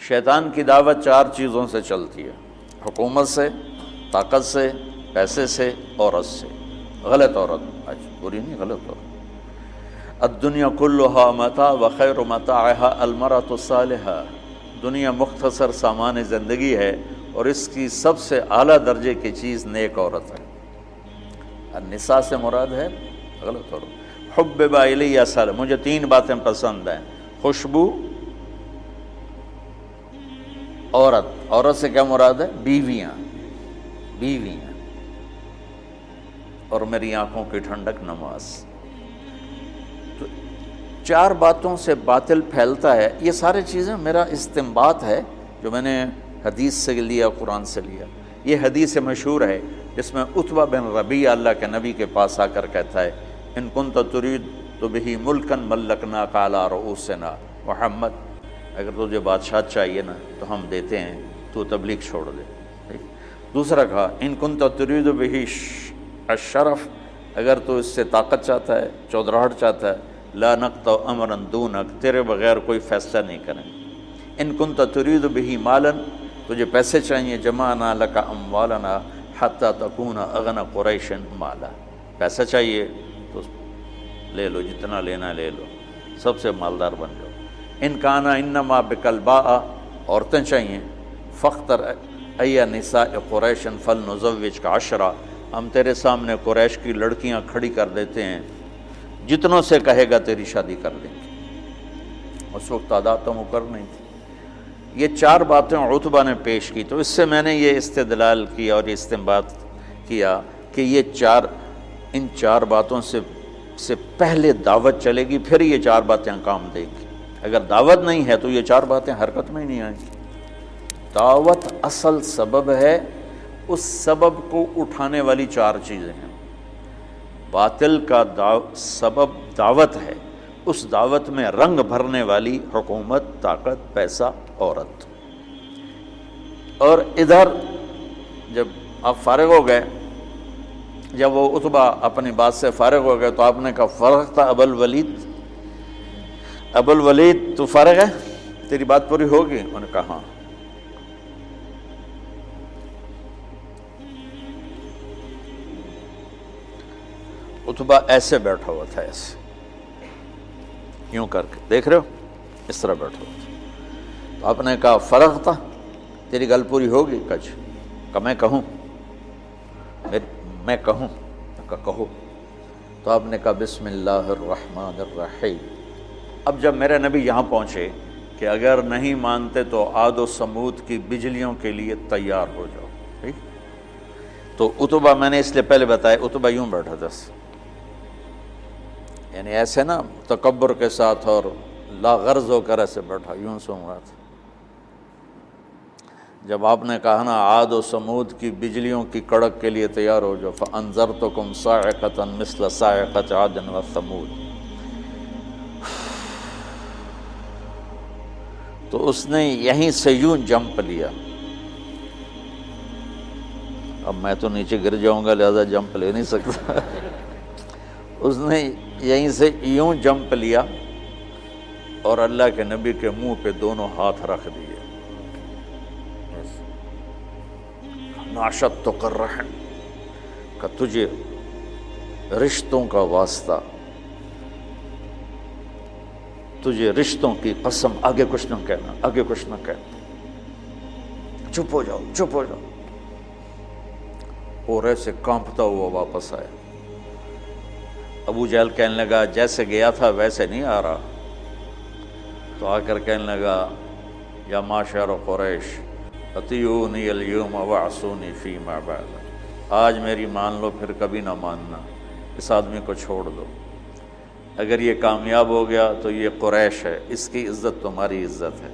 شیطان کی دعوت 4 چیزوں سے چلتی ہے: حکومت سے، طاقت سے، پیسے سے، عورت سے. غلط عورت، پوری نہیں، غلط عورت. الدنیا کلھا متاع وخیر متاعھا المرأۃ الصالحہ. دنیا مختصر سامان زندگی ہے اور اس کی سب سے اعلیٰ درجے کی چیز نیک عورت ہے. النساء سے مراد ہے غلط عورت. حبب الی مجھے 3 باتیں پسند ہیں: خوشبو، عورت سے کیا مراد ہے؟ بیویاں، اور میری آنکھوں کی ٹھنڈک نماز. تو 4 باتوں سے باطل پھیلتا ہے. یہ ساری چیزیں میرا استنباط ہے جو میں نے حدیث سے لیا، قرآن سے لیا. یہ حدیث مشہور ہے جس میں عتبہ بن ربیعہ اللہ کے نبی کے پاس آ کر کہتا ہے: ان کنت ترید تو بہ ملکا ملکناک علی رؤوسنا. محمد، اگر تجھے بادشاہ چاہیے نا تو ہم دیتے ہیں، تو تبلیغ چھوڑ دے. دوسرا کہا: ان کنت ترید بہ الشرف، اگر تو اس سے طاقت چاہتا ہے، چودراہٹ چاہتا ہے، لا نقطع امرا دونک، تیرے بغیر کوئی فیصلہ نہیں کریں. ان کنت ترید بہ مالا، تجھے پیسے چاہیے، جمعنا لک اموالنا حتی تکون اغنى قریش مالا. پیسہ چاہیے تو لے لو، جتنا لینا لے لو، سب سے مالدار بن جاؤ. ان کانا انما بکلباء، عورتیں چاہیے، فاختر ای نساء قریش فلنزوجک 10، ہم تیرے سامنے قریش کی لڑکیاں کھڑی کر دیتے ہیں، جتنوں سے کہے گا تیری شادی کر دیں گے. اس وقت تعداد تو مقرر نہیں تھی. یہ 4 باتیں عتبہ نے پیش کی. تو اس سے میں نے یہ استدلال کیا اور یہ استنباط کیا کہ ان 4 باتوں سے پہلے دعوت چلے گی، پھر یہ 4 باتیں کام دیں گی. اگر دعوت نہیں ہے تو یہ 4 باتیں حرکت میں ہی نہیں آئیں گی. دعوت اصل سبب ہے، اس سبب کو اٹھانے والی 4 چیزیں ہیں. باطل کا سبب دعوت ہے، اس دعوت میں رنگ بھرنے والی حکومت، طاقت، پیسہ، عورت. اور ادھر جب آپ فارغ ہو گئے، جب وہ عتبہ اپنی بات سے فارغ ہو گئے تو آپ نے کہا: فرغت ابا الولید، تو فارغ ہے، تیری بات پوری ہوگی؟ انہوں نے کہا ہاں. عتبہ ایسے بیٹھا ہوا تھا، ایسے یوں کر کے، دیکھ رہے ہو، اس طرح بیٹھا ہوا تھا. تو آپ نے کہا: فرغت، تیری گل پوری ہوگی؟ کہ میں کہوں؟ میں کہوں؟ کہو. تو آپ نے کہا: بسم اللہ الرحمن الرحیم. اب جب میرے نبی یہاں پہنچے کہ اگر نہیں مانتے تو عاد و سمود کی بجلیوں کے لیے تیار ہو جاؤ. ٹھیک؟ تو عتبہ، میں نے اس لیے پہلے بتایا، عتبہ یوں بیٹھا تھا، یعنی ایسے نا تکبر کے ساتھ اور لا غرض ہو کر ایسے بیٹھا، یوں سن رہا تھا. جب آپ نے کہا نا عاد و سمود کی بجلیوں کی کڑک کے لیے تیار ہو جاؤ، فَأَنذَرْتُكُمْ صَاعِقَةً مِثْلَ صَاعِقَةِ عَادٍ وَثَمُودَ، تو اس نے یہیں سے یوں جمپ لیا. اب میں تو نیچے گر جاؤں گا لہذا جمپ لے نہیں سکتا. اس نے یہیں سے یوں جمپ لیا اور اللہ کے نبی کے منہ پہ دونوں ہاتھ رکھ دیے. ناشدتک الرحم، کہ تجھے رشتوں کا واسطہ، تجھے رشتوں کی قسم، آگے کچھ نہ کہنا، آگے کچھ نہ کہنا، چپ ہو جاؤ، چپ ہو جاؤ. اور ایسے کانپتا ہوا واپس آیا. ابو جہل کہنے لگا جیسے گیا تھا ویسے نہیں آ رہا. تو آ کر کہنے لگا: یا معشر قریش اطیعونی اليوم وعصونی فیما بعد، آج میری مان لو پھر کبھی نہ ماننا، اس آدمی کو چھوڑ دو. اگر یہ کامیاب ہو گیا تو یہ قریش ہے، اس کی عزت تمہاری عزت ہے،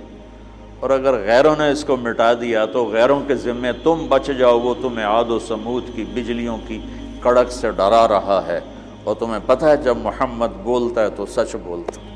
اور اگر غیروں نے اس کو مٹا دیا تو غیروں کے ذمے تم بچ جاؤ. وہ تمہیں عاد و سمود کی بجلیوں کی کڑک سے ڈرا رہا ہے، اور تمہیں پتہ ہے جب محمد بولتا ہے تو سچ بولتا ہے.